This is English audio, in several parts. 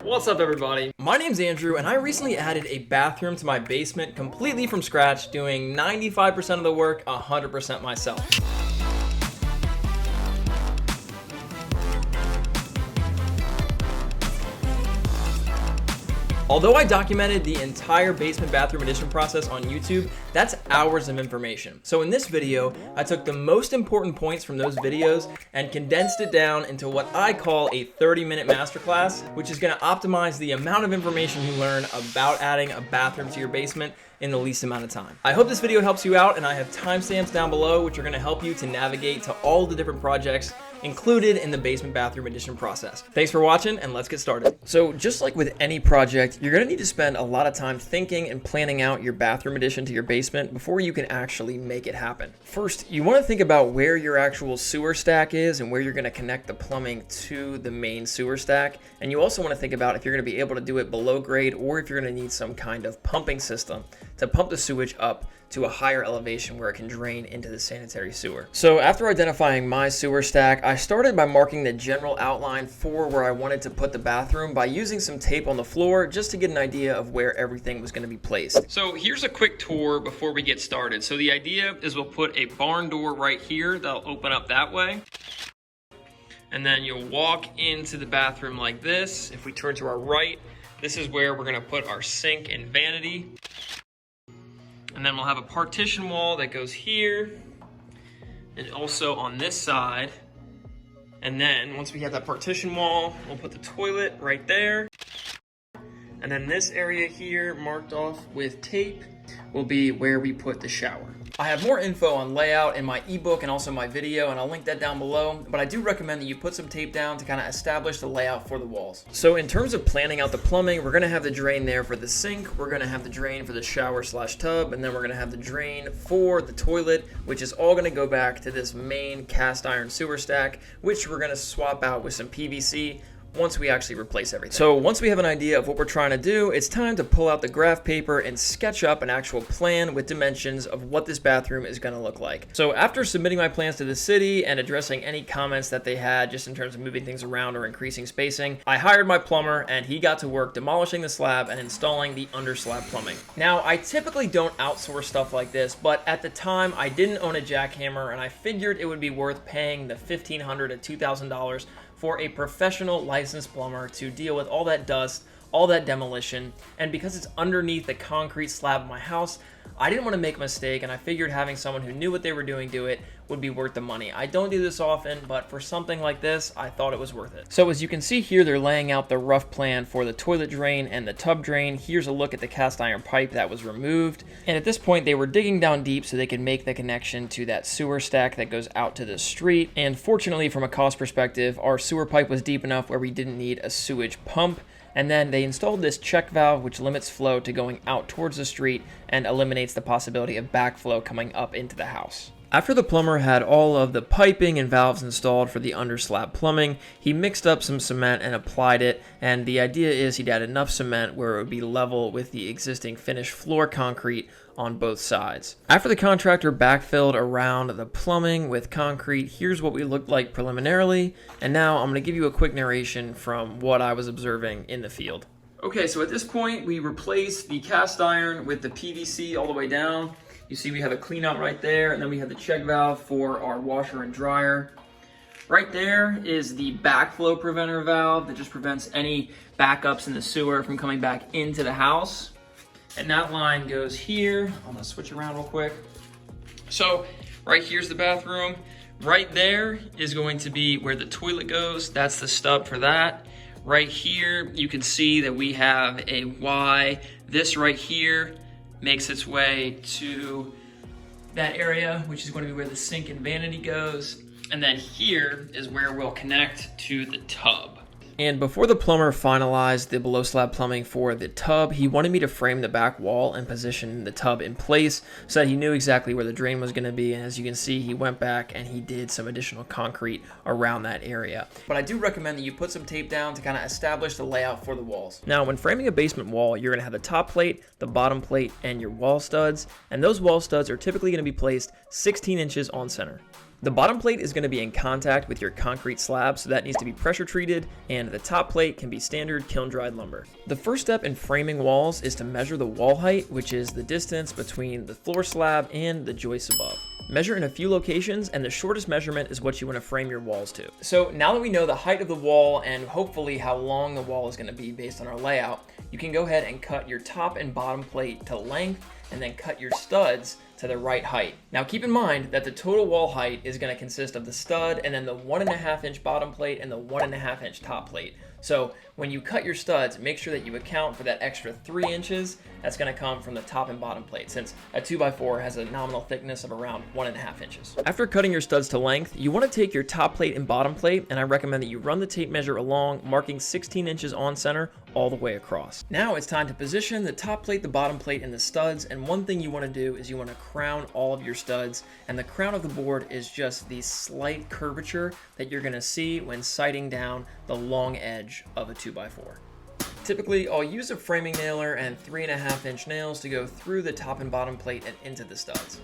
What's up, everybody? My name's Andrew, and I recently added a bathroom to my basement completely from scratch, doing 95% of the work 100% myself. Although I documented the entire basement bathroom addition process on YouTube, that's hours of information. So in this video, I took the most important points from those videos and condensed it down into what I call a 30-minute masterclass, which is gonna optimize the amount of information you learn about adding a bathroom to your basement in the least amount of time. I hope this video helps you out, and I have timestamps down below which are gonna help you to navigate to all the different projects included in the basement bathroom addition process. Thanks for watching, and let's get started. So just like with any project, you're gonna need to spend a lot of time thinking and planning out your bathroom addition to your basement before you can actually make it happen. First, you wanna think about where your actual sewer stack is and where you're gonna connect the plumbing to the main sewer stack. And you also wanna think about if you're gonna be able to do it below grade or if you're gonna need some kind of pumping system to pump the sewage up to a higher elevation where it can drain into the sanitary sewer. So after identifying my sewer stack, I started by marking the general outline for where I wanted to put the bathroom by using some tape on the floor just to get an idea of where everything was going to be placed. So here's a quick tour before we get started. So the idea is we'll put a barn door right here that'll open up that way. And then you'll walk into the bathroom like this. If we turn to our right, this is where we're going to put our sink and vanity. And then we'll have a partition wall that goes here and also on this side. And then once we have that partition wall, we'll put the toilet right there. And then this area here marked off with tape will be where we put the shower. I have more info on layout in my ebook and also my video, and I'll link that down below, but I do recommend that you put some tape down to kind of establish the layout for the walls. So in terms of planning out the plumbing, we're gonna have the drain there for the sink, we're gonna have the drain for the shower / tub, and then we're gonna have the drain for the toilet, which is all gonna go back to this main cast iron sewer stack, which we're gonna swap out with some PVC once we actually replace everything. So once we have an idea of what we're trying to do, it's time to pull out the graph paper and sketch up an actual plan with dimensions of what this bathroom is going to look like. So after submitting my plans to the city and addressing any comments that they had just in terms of moving things around or increasing spacing, I hired my plumber and he got to work demolishing the slab and installing the under slab plumbing. Now, I typically don't outsource stuff like this, but at the time I didn't own a jackhammer and I figured it would be worth paying the $1,500 to $2,000 for a professional licensed plumber to deal with all that dust, all that demolition, and because it's underneath the concrete slab of my house, I didn't want to make a mistake, and I figured having someone who knew what they were doing do it would be worth the money. I don't do this often, but for something like this, I thought it was worth it. So as you can see here, they're laying out the rough plan for the toilet drain and the tub drain. Here's a look at the cast iron pipe that was removed. And at this point, they were digging down deep so they could make the connection to that sewer stack that goes out to the street. And fortunately, from a cost perspective, our sewer pipe was deep enough where we didn't need a sewage pump. And then they installed this check valve which limits flow to going out towards the street and eliminates the possibility of backflow coming up into the house. After the plumber had all of the piping and valves installed for the under slab plumbing, he mixed up some cement and applied it, and the idea is he'd add enough cement where it would be level with the existing finished floor concrete on both sides. After the contractor backfilled around the plumbing with concrete, here's what we looked like preliminarily, and now I'm going to give you a quick narration from what I was observing in the field. Okay, so at this point we replaced the cast iron with the PVC all the way down. You see we have a clean out right there, and then we have the check valve for our washer and dryer. Right there is the backflow preventer valve that just prevents any backups in the sewer from coming back into the house. And that line goes here. I'm gonna switch around real quick. So right here's the bathroom. Right there is going to be where the toilet goes. That's the stub for that. Right here, you can see that we have a Y. This right here makes its way to that area, which is going to be where the sink and vanity goes. And then here is where we'll connect to the tub. And before the plumber finalized the below slab plumbing for the tub, he wanted me to frame the back wall and position the tub in place so that he knew exactly where the drain was going to be. And as you can see, he went back and he did some additional concrete around that area. But I do recommend that you put some tape down to kind of establish the layout for the walls. Now, when framing a basement wall, you're going to have the top plate, the bottom plate, and your wall studs. And those wall studs are typically going to be placed 16 inches on center. The bottom plate is going to be in contact with your concrete slab, so that needs to be pressure treated, and the top plate can be standard kiln dried lumber. The first step in framing walls is to measure the wall height, which is the distance between the floor slab and the joists above. Measure in a few locations, and the shortest measurement is what you want to frame your walls to. So now that we know the height of the wall and hopefully how long the wall is going to be based on our layout, you can go ahead and cut your top and bottom plate to length and then cut your studs to the right height. Now keep in mind that the total wall height is going to consist of the stud and then the 1.5 inch bottom plate and the 1.5 inch top plate. So when you cut your studs, make sure that you account for that extra 3 inches that's going to come from the top and bottom plate, since a 2x4 has a nominal thickness of around 1.5 inches. After cutting your studs to length, you want to take your top plate and bottom plate, and I recommend that you run the tape measure along, marking 16 inches on center all the way across. Now it's time to position the top plate, the bottom plate, and the studs, and one thing you want to do is you want to crown all of your studs, and the crown of the board is just the slight curvature that you're going to see when sighting down the long edge of a 2x4. Typically, I'll use a framing nailer and 3.5 inch nails to go through the top and bottom plate and into the studs.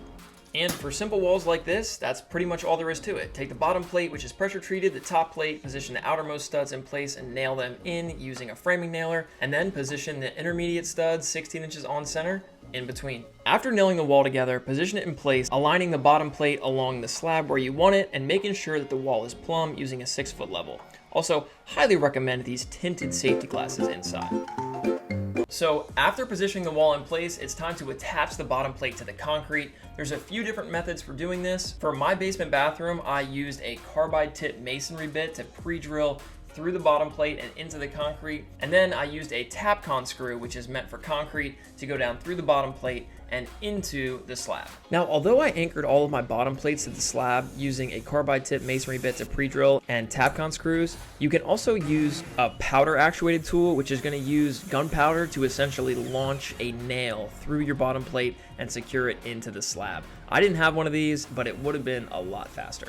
And for simple walls like this, that's pretty much all there is to it. Take the bottom plate, which is pressure treated, the top plate, position the outermost studs in place and nail them in using a framing nailer, and then position the intermediate studs 16 inches on center in between. After nailing the wall together, position it in place, aligning the bottom plate along the slab where you want it and making sure that the wall is plumb using a 6-foot level. Also, highly recommend these tinted safety glasses inside. So after positioning the wall in place, it's time to attach the bottom plate to the concrete. There's a few different methods for doing this. For my basement bathroom, I used a carbide tip masonry bit to pre-drill through the bottom plate and into the concrete. And then I used a Tapcon screw, which is meant for concrete, to go down through the bottom plate and into the slab. Now, although I anchored all of my bottom plates to the slab using a carbide tip masonry bit to pre-drill and Tapcon screws, you can also use a powder actuated tool, which is going to use gunpowder to essentially launch a nail through your bottom plate and secure it into the slab. I didn't have one of these, but it would have been a lot faster.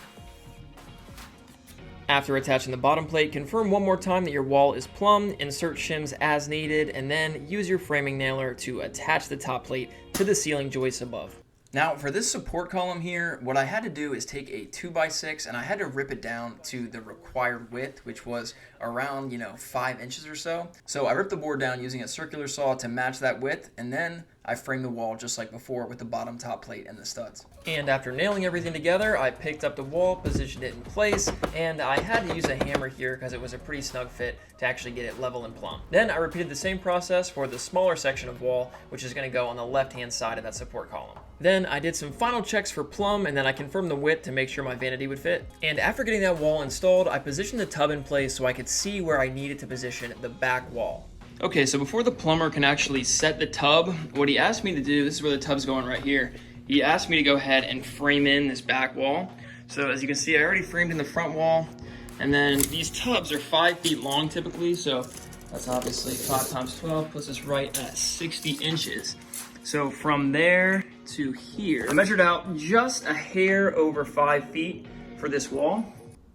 After attaching the bottom plate, confirm one more time that your wall is plumb, insert shims as needed, and then use your framing nailer to attach the top plate to the ceiling joists above. Now for this support column here, what I had to do is take a 2x6 and I had to rip it down to the required width, which was around 5 inches or so. So I ripped the board down using a circular saw to match that width, and then I framed the wall just like before with the bottom top plate and the studs. And after nailing everything together, I picked up the wall, positioned it in place, and I had to use a hammer here because it was a pretty snug fit to actually get it level and plumb. Then I repeated the same process for the smaller section of wall, which is going to go on the left-hand side of that support column. Then I did some final checks for plumb, and then I confirmed the width to make sure my vanity would fit. And after getting that wall installed, I positioned the tub in place so I could see where I needed to position the back wall. Okay, so before the plumber can actually set the tub, what he asked me to do, this is where the tub's going right here, he asked me to go ahead and frame in this back wall. So as you can see, I already framed in the front wall, and then these tubs are 5 feet long typically, so that's obviously 5 times 12 puts us right at 60 inches. So from there to here, I measured out just a hair over 5 feet for this wall.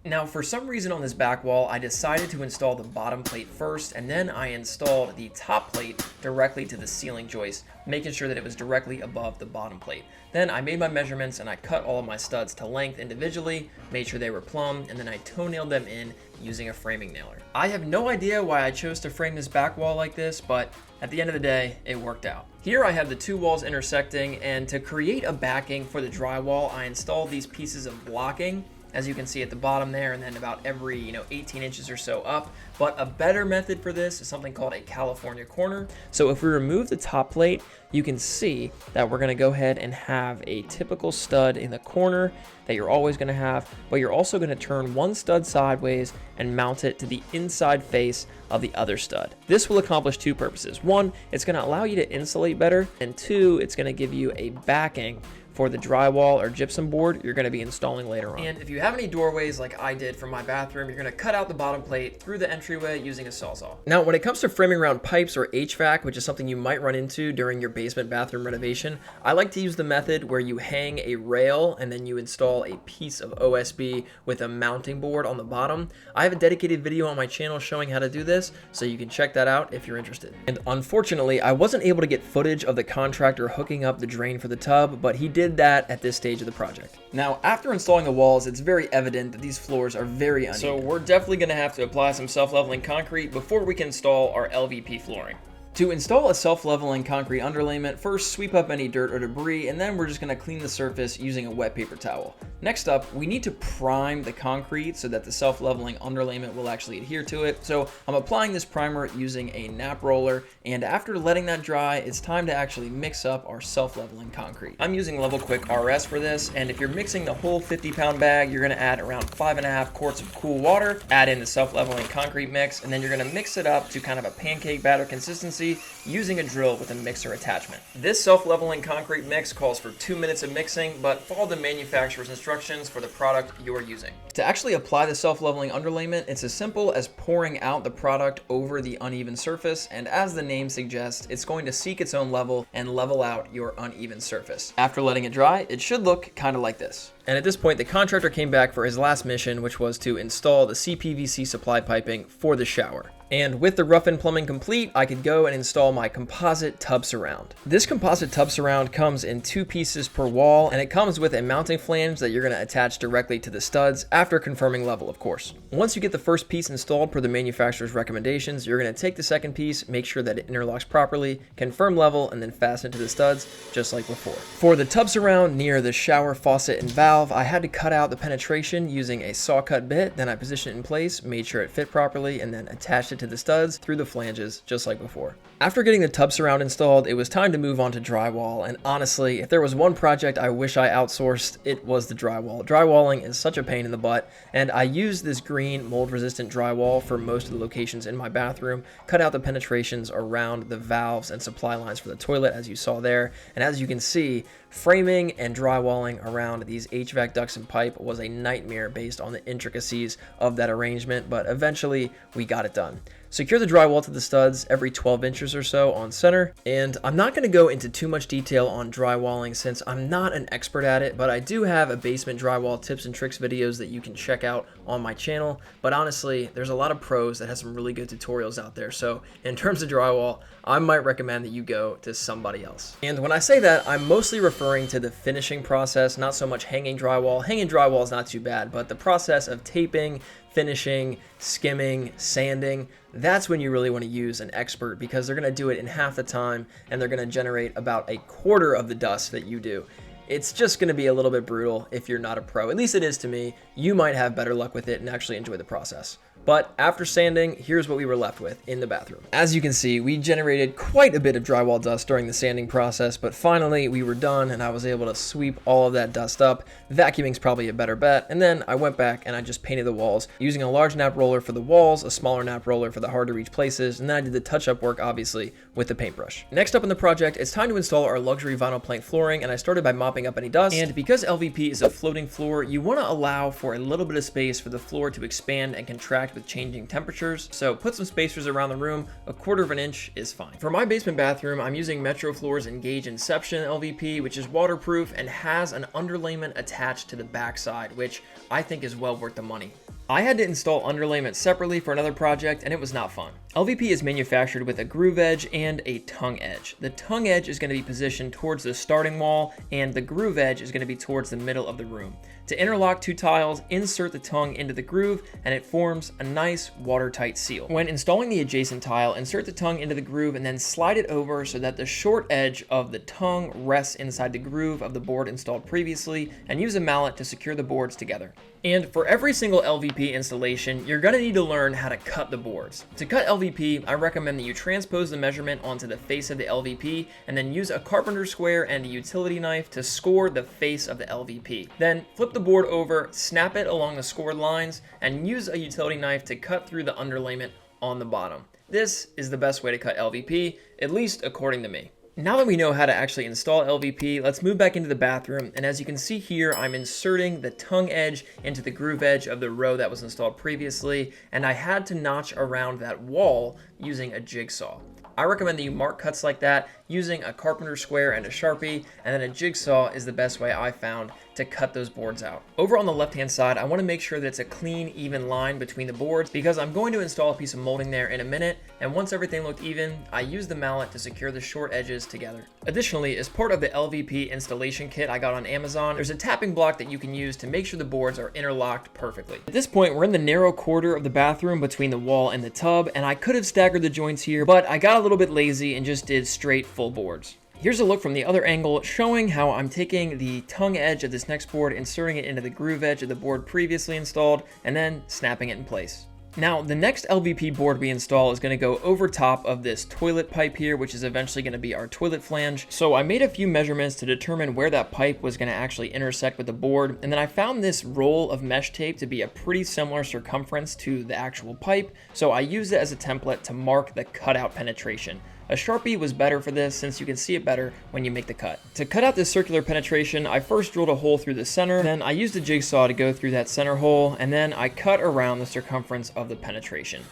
Now, for some reason on this back wall, I decided to install the bottom plate first, and then I installed the top plate directly to the ceiling joist, making sure that it was directly above the bottom plate. Then I made my measurements and I cut all of my studs to length individually, made sure they were plumb, and then I toe-nailed them in using a framing nailer. I have no idea why I chose to frame this back wall like this, but at the end of the day, it worked out. Here I have the 2 walls intersecting, and to create a backing for the drywall, I installed these pieces of blocking, as you can see at the bottom there, and then about every 18 inches or so up. But a better method for this is something called a California corner. So if we remove the top plate, you can see that we're gonna go ahead and have a typical stud in the corner that you're always gonna have, but you're also gonna turn one stud sideways and mount it to the inside face of the other stud. This will accomplish 2 purposes. 1, it's gonna allow you to insulate better, and 2, it's gonna give you a backing for the drywall or gypsum board you're going to be installing later on. And if you have any doorways like I did for my bathroom, you're going to cut out the bottom plate through the entryway using a sawzall. Now, when it comes to framing around pipes or HVAC, which is something you might run into during your basement bathroom renovation, I like to use the method where you hang a rail and then you install a piece of OSB with a mounting board on the bottom. I have a dedicated video on my channel showing how to do this, so you can check that out if you're interested. And unfortunately, I wasn't able to get footage of the contractor hooking up the drain for the tub, but he did did that at this stage of the project. Now, after installing the walls, it's very evident that these floors are very uneven. So we're definitely gonna have to apply some self-leveling concrete before we can install our LVP flooring. To install a self-leveling concrete underlayment, first sweep up any dirt or debris, and then we're just gonna clean the surface using a wet paper towel. Next up, we need to prime the concrete so that the self-leveling underlayment will actually adhere to it. So I'm applying this primer using a nap roller, and after letting that dry, it's time to actually mix up our self-leveling concrete. I'm using Level Quick RS for this, and if you're mixing the whole 50-pound bag, you're gonna add around 5.5 quarts of cool water, add in the self-leveling concrete mix, and then you're gonna mix it up to kind of a pancake batter consistency using a drill with a mixer attachment. This self-leveling concrete mix calls for 2 minutes of mixing, but follow the manufacturer's instructions for the product you're using. To actually apply the self-leveling underlayment, it's as simple as pouring out the product over the uneven surface, and as the name suggests, it's going to seek its own level and level out your uneven surface. After letting it dry, it should look kind of like this. And at this point, the contractor came back for his last mission, which was to install the CPVC supply piping for the shower. And with the rough-in plumbing complete, I could go and install my composite tub surround. This composite tub surround comes in 2 pieces per wall, and it comes with a mounting flange that you're gonna attach directly to the studs after confirming level, of course. Once you get the first piece installed per the manufacturer's recommendations, you're gonna take the second piece, make sure that it interlocks properly, confirm level, and then fasten it to the studs, just like before. For the tub surround near the shower faucet and valve, I had to cut out the penetration using a saw cut bit, then I positioned it in place, made sure it fit properly, and then attached it to the studs through the flanges, just like before. After getting the tub surround installed, it was time to move on to drywall, and honestly, if there was one project I wish I outsourced, it was the drywall. Drywalling is such a pain in the butt, and I used this green mold-resistant drywall for most of the locations in my bathroom, cut out the penetrations around the valves and supply lines for the toilet, as you saw there, and as you can see, framing and drywalling around these HVAC ducts and pipe was a nightmare based on the intricacies of that arrangement, but eventually we got it done. Secure the drywall to the studs every 12 inches or so on center, and I'm not going to go into too much detail on drywalling since I'm not an expert at it, but I do have a basement drywall tips and tricks videos that you can check out on my channel. But honestly, there's a lot of pros that have some really good tutorials out there, so in terms of drywall, I might recommend that you go to somebody else. And when I say that, I'm mostly referring to the finishing process, not so much hanging drywall. Hanging drywall is not too bad, but the process of taping, finishing, skimming, sanding, that's when you really want to use an expert, because they're going to do it in half the time and they're going to generate about a quarter of the dust that you do. It's just going to be a little bit brutal if you're not a pro. At least it is to me. You might have better luck with it and actually enjoy the process. But after sanding, here's what we were left with in the bathroom. As you can see, we generated quite a bit of drywall dust during the sanding process, but finally we were done and I was able to sweep all of that dust up. Vacuuming's probably a better bet. And then I went back and I just painted the walls using a large nap roller for the walls, a smaller nap roller for the hard to reach places, and then I did the touch-up work, obviously, with the paintbrush. Next up in the project, it's time to install our luxury vinyl plank flooring, and I started by mopping up any dust. And because LVP is a floating floor, you want to allow for a little bit of space for the floor to expand and contract with changing temperatures. So put some spacers around the room. A quarter of an inch is fine. For my basement bathroom, I'm using Metro Floors Engage Inception LVP, which is waterproof and has an underlayment attached to the backside, which I think is well worth the money. I had to install underlayment separately for another project, and it was not fun. LVP is manufactured with a groove edge and a tongue edge. The tongue edge is going to be positioned towards the starting wall, and the groove edge is going to be towards the middle of the room. To interlock 2 tiles, insert the tongue into the groove, and it forms a nice watertight seal. When installing the adjacent tile, insert the tongue into the groove and then slide it over so that the short edge of the tongue rests inside the groove of the board installed previously, and use a mallet to secure the boards together. And for every single LVP installation, you're going to need to learn how to cut the boards. To cut LVP, I recommend that you transpose the measurement onto the face of the LVP and then use a carpenter square and a utility knife to score the face of the LVP. Then flip the board over, snap it along the scored lines, and use a utility knife to cut through the underlayment on the bottom. This is the best way to cut LVP, at least according to me. Now that we know how to actually install LVP, let's move back into the bathroom, and as you can see here, I'm inserting the tongue edge into the groove edge of the row that was installed previously, and I had to notch around that wall using a jigsaw. I recommend that you mark cuts like that using a carpenter square and a Sharpie, and then a jigsaw is the best way I found to cut those boards out. Over on the left-hand side, I want to make sure that it's a clean, even line between the boards because I'm going to install a piece of molding there in a minute, and once everything looked even, I used the mallet to secure the short edges together. Additionally, as part of the LVP installation kit I got on Amazon, there's a tapping block that you can use to make sure the boards are interlocked perfectly. At this point, we're in the narrow quarter of the bathroom between the wall and the tub, and I could have staggered the joints here, but I got a little bit lazy and just did straight full boards. Here's a look from the other angle showing how I'm taking the tongue edge of this next board, inserting it into the groove edge of the board previously installed, and then snapping it in place. Now, the next LVP board we install is going to go over top of this toilet pipe here, which is eventually going to be our toilet flange. So I made a few measurements to determine where that pipe was going to actually intersect with the board, and then I found this roll of mesh tape to be a pretty similar circumference to the actual pipe, so I used it as a template to mark the cutout penetration. A Sharpie was better for this since you can see it better when you make the cut. To cut out this circular penetration, I first drilled a hole through the center, then I used a jigsaw to go through that center hole, and then I cut around the circumference of the penetration.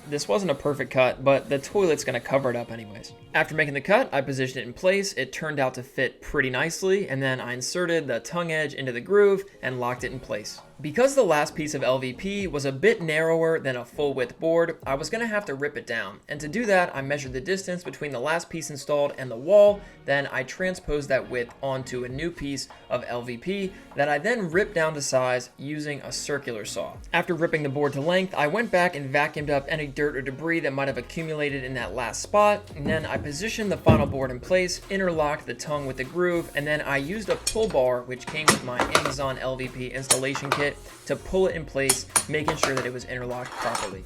This wasn't a perfect cut, but the toilet's gonna cover it up anyways. After making the cut, I positioned it in place. It turned out to fit pretty nicely, and then I inserted the tongue edge into the groove and locked it in place. Because the last piece of LVP was a bit narrower than a full width board, I was gonna have to rip it down. And to do that, I measured the distance between the last piece installed and the wall, then I transposed that width onto a new piece of LVP that I then ripped down to size using a circular saw. After ripping the board to length, I went back and vacuumed up any dirt or debris that might have accumulated in that last spot, and then I positioned the final board in place, interlocked the tongue with the groove, and then I used a pull bar, which came with my Amazon LVP installation kit, to pull it in place, making sure that it was interlocked properly.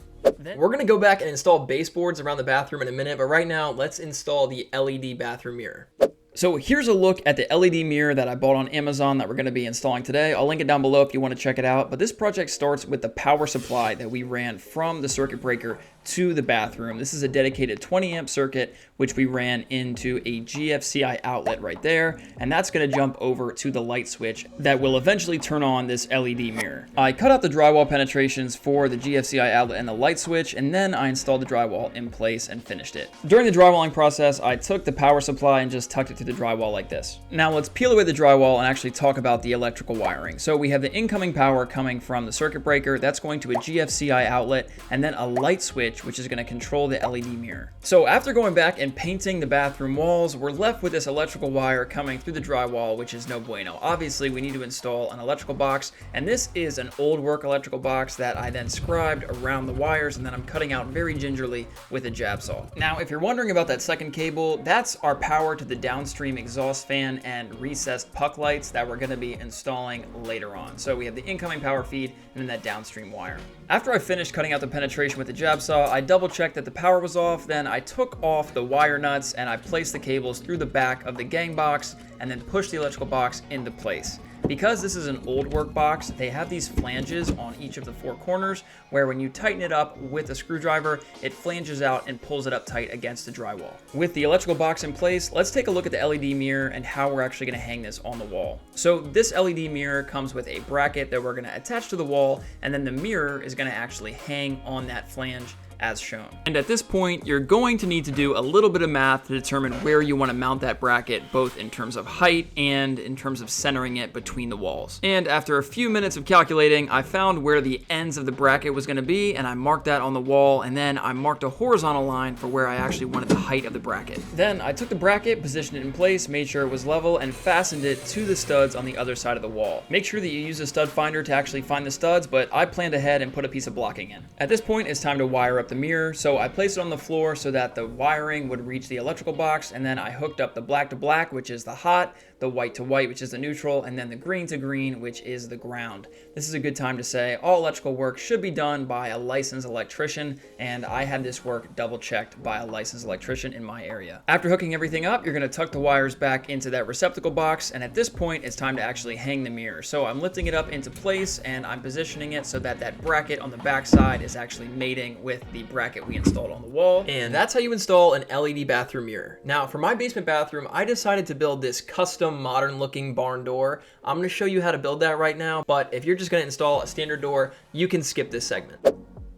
We're gonna go back and install baseboards around the bathroom in a minute, but right now let's install the LED bathroom mirror. So here's a look at the LED mirror that I bought on Amazon that we're going to be installing today. I'll link it down below if you want to check it out. But this project starts with the power supply that we ran from the circuit breaker to the bathroom. This is a dedicated 20 amp circuit, which we ran into a GFCI outlet right there. And that's going to jump over to the light switch that will eventually turn on this LED mirror. I cut out the drywall penetrations for the GFCI outlet and the light switch, and then I installed the drywall in place and finished it. During the drywalling process, I took the power supply and just tucked it to the drywall like this. Now let's peel away the drywall and actually talk about the electrical wiring. So we have the incoming power coming from the circuit breaker. That's going to a GFCI outlet, and then a light switch, which is going to control the LED mirror. So after going back and painting the bathroom walls, we're left with this electrical wire coming through the drywall, which is no bueno. Obviously, we need to install an electrical box, and this is an old work electrical box that I then scribed around the wires, and then I'm cutting out very gingerly with a jab saw. Now, if you're wondering about that second cable, that's our power to the downstream exhaust fan and recessed puck lights that we're going to be installing later on. So we have the incoming power feed and then that downstream wire. After I finished cutting out the penetration with the jab saw, I double checked that the power was off, then I took off the wire nuts and I placed the cables through the back of the gang box and then pushed the electrical box into place. Because this is an old work box, they have these flanges on each of the four corners where when you tighten it up with a screwdriver, it flanges out and pulls it up tight against the drywall. With the electrical box in place, let's take a look at the LED mirror and how we're actually going to hang this on the wall. So this LED mirror comes with a bracket that we're going to attach to the wall, and then the mirror is going to actually hang on that flange as shown. And at this point, you're going to need to do a little bit of math to determine where you want to mount that bracket, both in terms of height and in terms of centering it between the walls. And after a few minutes of calculating, I found where the ends of the bracket was going to be, and I marked that on the wall, and then I marked a horizontal line for where I actually wanted the height of the bracket. Then I took the bracket, positioned it in place, made sure it was level, and fastened it to the studs on the other side of the wall. Make sure that you use a stud finder to actually find the studs, but I planned ahead and put a piece of blocking in. At this point, it's time to wire up the mirror, so I placed it on the floor so that the wiring would reach the electrical box, and then I hooked up the black to black, which is the hot, the white to white, which is the neutral, and then the green to green, which is the ground. This is a good time to say all electrical work should be done by a licensed electrician, and I had this work double checked by a licensed electrician in my area. After hooking everything up, you're going to tuck the wires back into that receptacle box, and at this point it's time to actually hang the mirror. So I'm lifting it up into place and I'm positioning it so that that bracket on the back side is actually mating with the bracket we installed on the wall. And that's how you install an LED bathroom mirror. Now for my basement bathroom, I decided to build this custom modern looking barn door. I'm going to show you how to build that right now, but if you're just going to install a standard door, you can skip this segment.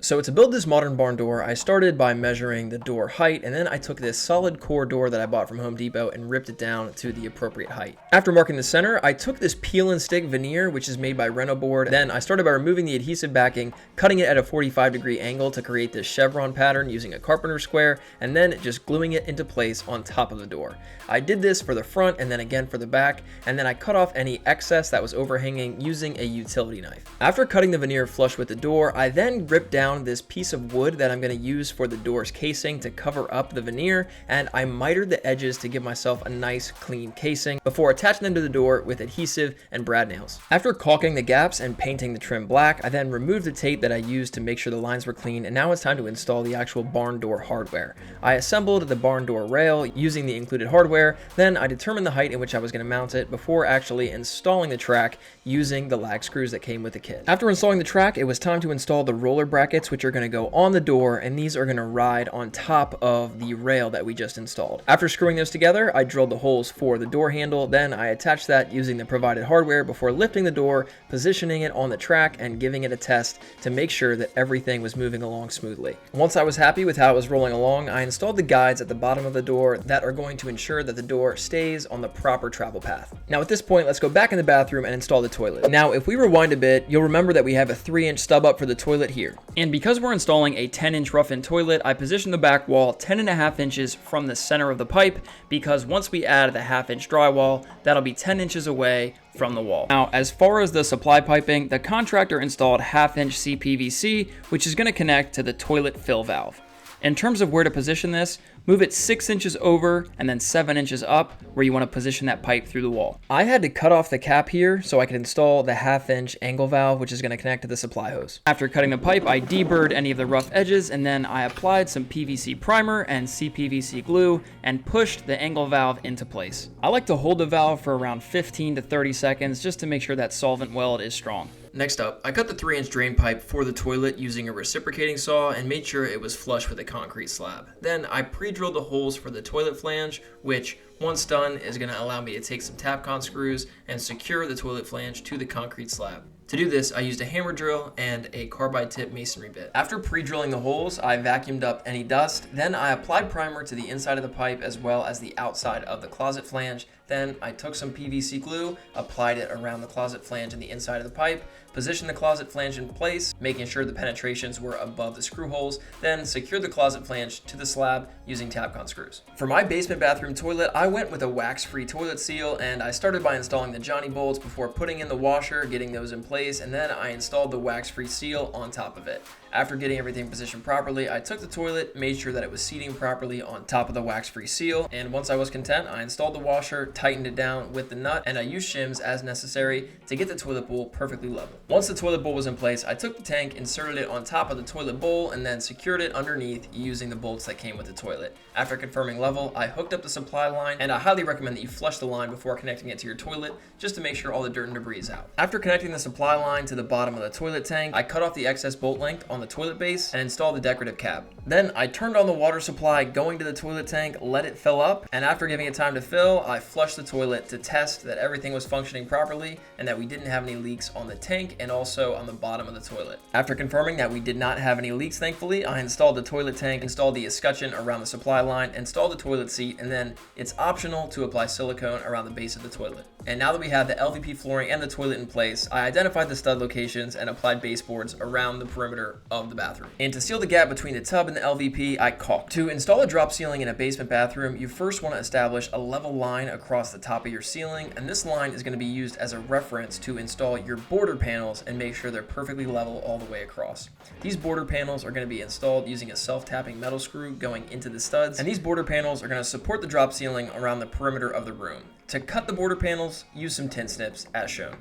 So to build this modern barn door, I started by measuring the door height, and then I took this solid core door that I bought from Home Depot and ripped it down to the appropriate height. After marking the center, I took this peel and stick veneer, which is made by Renoboard. Then I started by removing the adhesive backing, cutting it at a 45-degree angle to create this chevron pattern using a carpenter square, and then just gluing it into place on top of the door. I did this for the front and then again for the back, and then I cut off any excess that was overhanging using a utility knife. After cutting the veneer flush with the door, I then ripped down this piece of wood that I'm going to use for the door's casing to cover up the veneer, and I mitered the edges to give myself a nice clean casing before attaching them to the door with adhesive and brad nails. After caulking the gaps and painting the trim black, I then removed the tape that I used to make sure the lines were clean, and now it's time to install the actual barn door hardware. I assembled the barn door rail using the included hardware, then I determined the height in which I was going to mount it before actually installing the track using the lag screws that came with the kit. After installing the track, it was time to install the roller brackets, which are going to go on the door, and these are going to ride on top of the rail that we just installed. After screwing those together, I drilled the holes for the door handle, then I attached that using the provided hardware before lifting the door, positioning it on the track, and giving it a test to make sure that everything was moving along smoothly. Once I was happy with how it was rolling along, I installed the guides at the bottom of the door that are going to ensure that the door stays on the proper travel path. Now at this point, let's go back in the bathroom and install the toilet. Now if we rewind a bit, you'll remember that we have a 3-inch stub up for the toilet here. And because we're installing a 10-inch rough-in toilet, I positioned the back wall 10.5 inches from the center of the pipe, because once we add the 1/2-inch drywall, that'll be 10 inches away from the wall. Now, as far as the supply piping, the contractor installed 1/2-inch CPVC, which is going to connect to the toilet fill valve. In terms of where to position this, move it 6 inches over and then 7 inches up where you want to position that pipe through the wall. I had to cut off the cap here so I could install the 1/2-inch angle valve, which is going to connect to the supply hose. After cutting the pipe, I deburred any of the rough edges, and then I applied some PVC primer and CPVC glue and pushed the angle valve into place. I like to hold the valve for around 15 to 30 seconds just to make sure that solvent weld is strong. Next up, I cut the 3-inch drain pipe for the toilet using a reciprocating saw and made sure it was flush with the concrete slab. Then I pre-drilled the holes for the toilet flange, which once done is going to allow me to take some Tapcon screws and secure the toilet flange to the concrete slab. To do this, I used a hammer drill and a carbide tip masonry bit. After pre-drilling the holes, I vacuumed up any dust. Then I applied primer to the inside of the pipe as well as the outside of the closet flange. Then I took some PVC glue, applied it around the closet flange and the inside of the pipe, positioned the closet flange in place, making sure the penetrations were above the screw holes, then secured the closet flange to the slab using Tapcon screws. For my basement bathroom toilet, I went with a wax-free toilet seal, and I started by installing the Johnny bolts before putting in the washer, getting those in place, and then I installed the wax-free seal on top of it. After getting everything positioned properly, I took the toilet, made sure that it was seating properly on top of the wax-free seal, and once I was content, I installed the washer, tightened it down with the nut, and I used shims as necessary to get the toilet bowl perfectly level. Once the toilet bowl was in place, I took the tank, inserted it on top of the toilet bowl, and then secured it underneath using the bolts that came with the toilet. After confirming level, I hooked up the supply line, and I highly recommend that you flush the line before connecting it to your toilet, just to make sure all the dirt and debris is out. After connecting the supply line to the bottom of the toilet tank, I cut off the excess bolt length on the toilet base and installed the decorative cap. Then I turned on the water supply going to the toilet tank, let it fill up, and after giving it time to fill, I flushed the toilet to test that everything was functioning properly and that we didn't have any leaks on the tank and also on the bottom of the toilet. After confirming that we did not have any leaks, thankfully, I installed the toilet tank, installed the escutcheon around the supply line, installed the toilet seat, and then it's optional to apply silicone around the base of the toilet. And now that we have the LVP flooring and the toilet in place, I identified the stud locations and applied baseboards around the perimeter of the bathroom. And to seal the gap between the tub and the LVP, I caulked. To install a drop ceiling in a basement bathroom, you first want to establish a level line across the top of your ceiling, and this line is going to be used as a reference to install your border panels and make sure they're perfectly level all the way across. These border panels are going to be installed using a self-tapping metal screw going into the studs, and these border panels are going to support the drop ceiling around the perimeter of the room. To cut the border panels, use some tin snips as shown.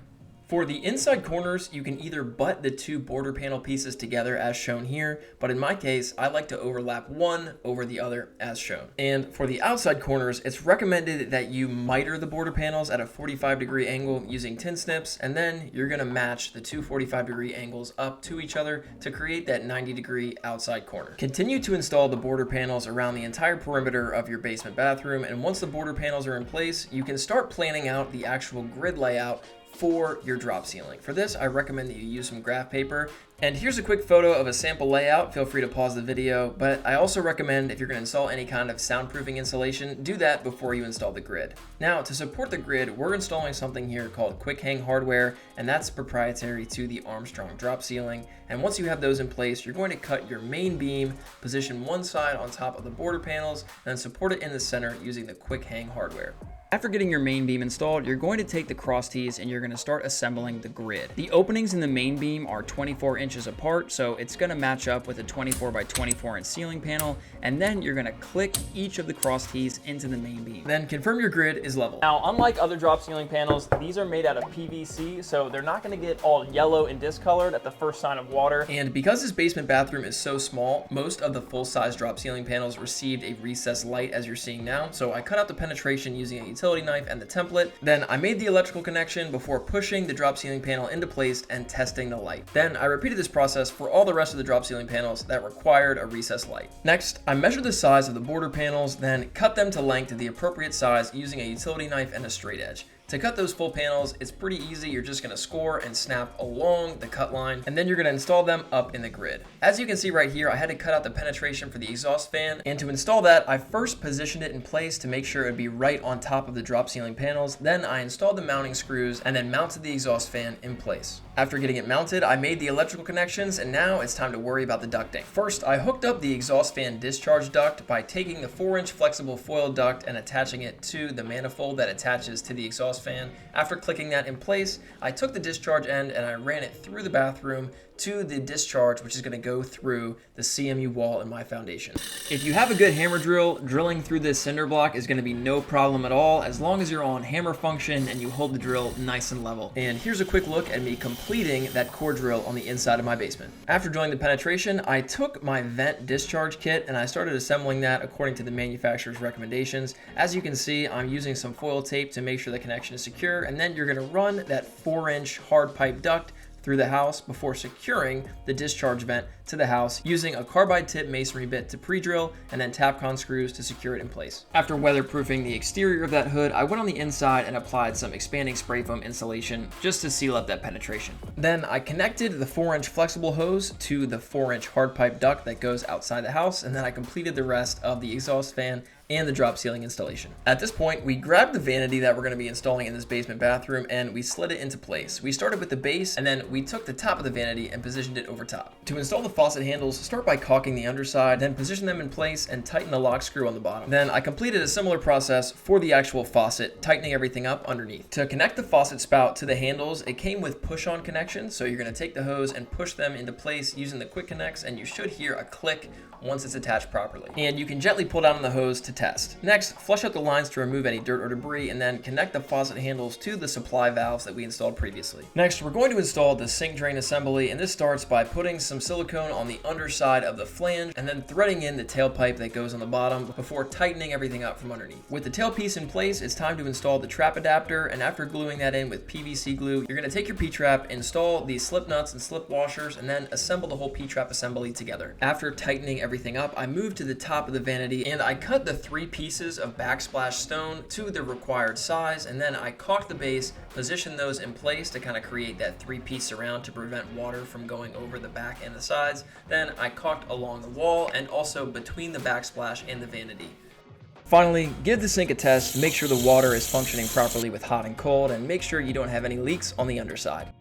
For the inside corners, you can either butt the two border panel pieces together as shown here, but in my case, I like to overlap one over the other as shown. And for the outside corners, it's recommended that you miter the border panels at a 45-degree angle using tin snips, and then you're gonna match the two 45-degree angles up to each other to create that 90-degree outside corner. Continue to install the border panels around the entire perimeter of your basement bathroom, and once the border panels are in place, you can start planning out the actual grid layout for your drop ceiling. For this, I recommend that you use some graph paper. And here's a quick photo of a sample layout. Feel free to pause the video, but I also recommend if you're gonna install any kind of soundproofing insulation, do that before you install the grid. Now, to support the grid, we're installing something here called quick hang hardware, and that's proprietary to the Armstrong drop ceiling. And once you have those in place, you're going to cut your main beam, position one side on top of the border panels, and then support it in the center using the quick hang hardware. After getting your main beam installed, you're going to take the cross tees and you're going to start assembling the grid. The openings in the main beam are 24 inches apart, so it's going to match up with a 24 by 24 inch ceiling panel, and then you're going to click each of the cross tees into the main beam. Then confirm your grid is level. Now, unlike other drop ceiling panels, these are made out of PVC, so they're not going to get all yellow and discolored at the first sign of water. And because this basement bathroom is so small, most of the full-size drop ceiling panels received a recessed light as you're seeing now, so I cut out the penetration using a utility knife and the template. Then I made the electrical connection before pushing the drop ceiling panel into place and testing the light. Then I repeated this process for all the rest of the drop ceiling panels that required a recessed light. Next, I measured the size of the border panels, then cut them to length to the appropriate size using a utility knife and a straight edge. To cut those full panels, it's pretty easy. You're just gonna score and snap along the cut line, and then you're gonna install them up in the grid. As you can see right here, I had to cut out the penetration for the exhaust fan, and to install that, I first positioned it in place to make sure it'd be right on top of the drop ceiling panels. Then I installed the mounting screws and then mounted the exhaust fan in place. After getting it mounted, I made the electrical connections, and now it's time to worry about the ducting. First, I hooked up the exhaust fan discharge duct by taking the 4-inch flexible foil duct and attaching it to the manifold that attaches to the exhaust fan. After clicking that in place, I took the discharge end and I ran it through the bathroom to the discharge, which is going to go through the CMU wall in my foundation. If you have a good hammer drill, drilling through this cinder block is going to be no problem at all, as long as you're on hammer function and you hold the drill nice and level. And here's a quick look at me completing that core drill on the inside of my basement. After drilling the penetration, I took my vent discharge kit and I started assembling that according to the manufacturer's recommendations. As you can see, I'm using some foil tape to make sure the connection is secure, and then you're going to run that 4-inch hard pipe duct through the house before securing the discharge vent to the house using a carbide tip masonry bit to pre-drill and then Tapcon screws to secure it in place. After weatherproofing the exterior of that hood, I went on the inside and applied some expanding spray foam insulation just to seal up that penetration. Then I connected the 4-inch flexible hose to the 4-inch hard pipe duct that goes outside the house, and then I completed the rest of the exhaust fan and the drop ceiling installation. At this point, we grabbed the vanity that we're gonna be installing in this basement bathroom and we slid it into place. We started with the base, and then we took the top of the vanity and positioned it over top. To install the faucet handles, start by caulking the underside, then position them in place and tighten the lock screw on the bottom. Then I completed a similar process for the actual faucet, tightening everything up underneath. To connect the faucet spout to the handles, it came with push-on connections, so you're gonna take the hose and push them into place using the quick connects, and you should hear a click once it's attached properly. And you can gently pull down on the hose to test. Next, flush out the lines to remove any dirt or debris, and then connect the faucet handles to the supply valves that we installed previously. Next, we're going to install the sink drain assembly, and this starts by putting some silicone on the underside of the flange and then threading in the tailpipe that goes on the bottom before tightening everything up from underneath. With the tailpiece in place, it's time to install the trap adapter, and after gluing that in with PVC glue, you're gonna take your P-trap, install the slip nuts and slip washers, and then assemble the whole P-trap assembly together. After tightening everything up, I moved to the top of the vanity and I cut the 3 pieces of backsplash stone to the required size, and then I caulked the base, positioned those in place to kind of create that 3-piece surround to prevent water from going over the back and the sides. Then I caulked along the wall and also between the backsplash and the vanity. Finally, give the sink a test, make sure the water is functioning properly with hot and cold, and make sure you don't have any leaks on the underside.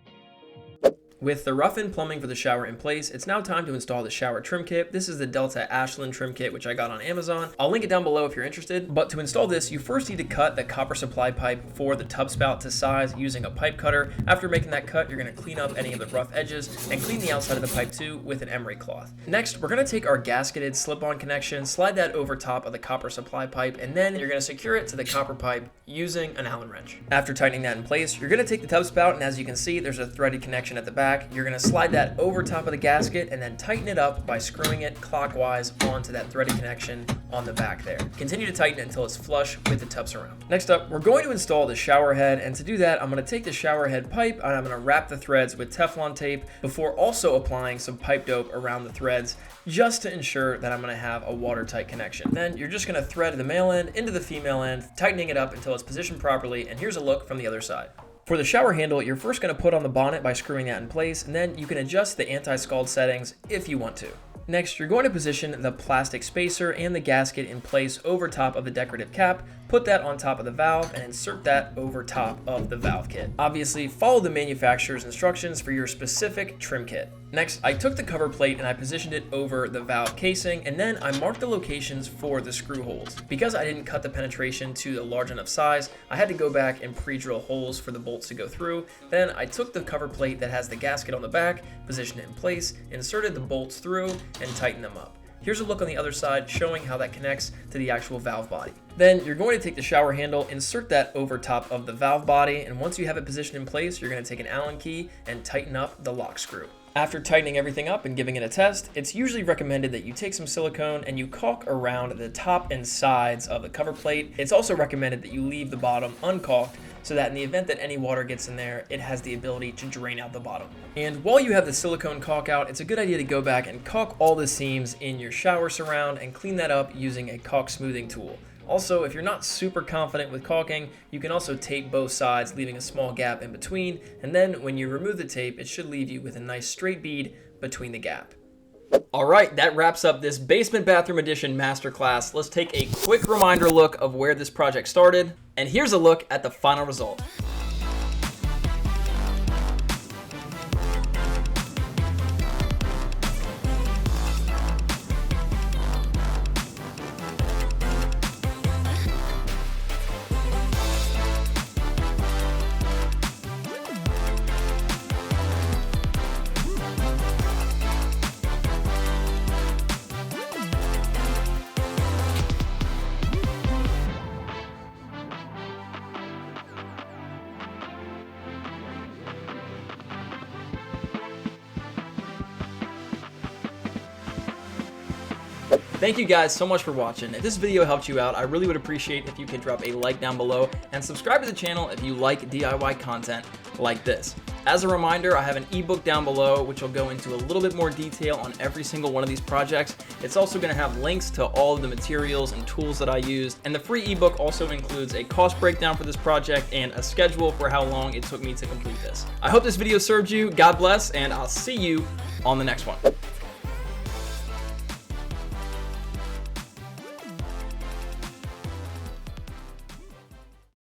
With the rough-in plumbing for the shower in place, it's now time to install the shower trim kit. This is the Delta Ashland trim kit, which I got on Amazon. I'll link it down below if you're interested. But to install this, you first need to cut the copper supply pipe for the tub spout to size using a pipe cutter. After making that cut, you're gonna clean up any of the rough edges and clean the outside of the pipe too with an emery cloth. Next, we're gonna take our gasketed slip-on connection, slide that over top of the copper supply pipe, and then you're gonna secure it to the copper pipe using an Allen wrench. After tightening that in place, you're gonna take the tub spout, and as you can see, there's a threaded connection at the back. You're gonna slide that over top of the gasket and then tighten it up by screwing it clockwise onto that threaded connection on the back there. Continue to tighten it until it's flush with the tub surround. Next up, we're going to install the shower head, and to do that, I'm gonna take the shower head pipe and I'm gonna wrap the threads with Teflon tape before also applying some pipe dope around the threads just to ensure that I'm gonna have a watertight connection. Then you're just gonna thread the male end into the female end, tightening it up until it's positioned properly, and here's a look from the other side. For the shower handle, you're first going to put on the bonnet by screwing that in place, and then you can adjust the anti-scald settings if you want to. Next, you're going to position the plastic spacer and the gasket in place over top of the decorative cap, put that on top of the valve, and insert that over top of the valve kit. Obviously, follow the manufacturer's instructions for your specific trim kit. Next, I took the cover plate and I positioned it over the valve casing, and then I marked the locations for the screw holes. Because I didn't cut the penetration to a large enough size, I had to go back and pre-drill holes for the bolts to go through. Then I took the cover plate that has the gasket on the back, positioned it in place, inserted the bolts through, and tightened them up. Here's a look on the other side showing how that connects to the actual valve body. Then you're going to take the shower handle, insert that over top of the valve body, and once you have it positioned in place, you're going to take an Allen key and tighten up the lock screw. After tightening everything up and giving it a test, it's usually recommended that you take some silicone and you caulk around the top and sides of the cover plate. It's also recommended that you leave the bottom uncaulked so that in the event that any water gets in there, it has the ability to drain out the bottom. And while you have the silicone caulk out, it's a good idea to go back and caulk all the seams in your shower surround and clean that up using a caulk smoothing tool. Also, if you're not super confident with caulking, you can also tape both sides, leaving a small gap in between, and then when you remove the tape, it should leave you with a nice straight bead between the gap. All right, that wraps up this Basement Bathroom Edition Masterclass. Let's take a quick reminder look of where this project started, and here's a look at the final result. Thank you guys so much for watching. If this video helped you out, I really would appreciate if you could drop a like down below and subscribe to the channel if you like DIY content like this. As a reminder, I have an ebook down below which will go into a little bit more detail on every single one of these projects. It's also going to have links to all of the materials and tools that I used, and the free ebook also includes a cost breakdown for this project and a schedule for how long it took me to complete this. I hope this video served you. God bless, and I'll see you on the next one.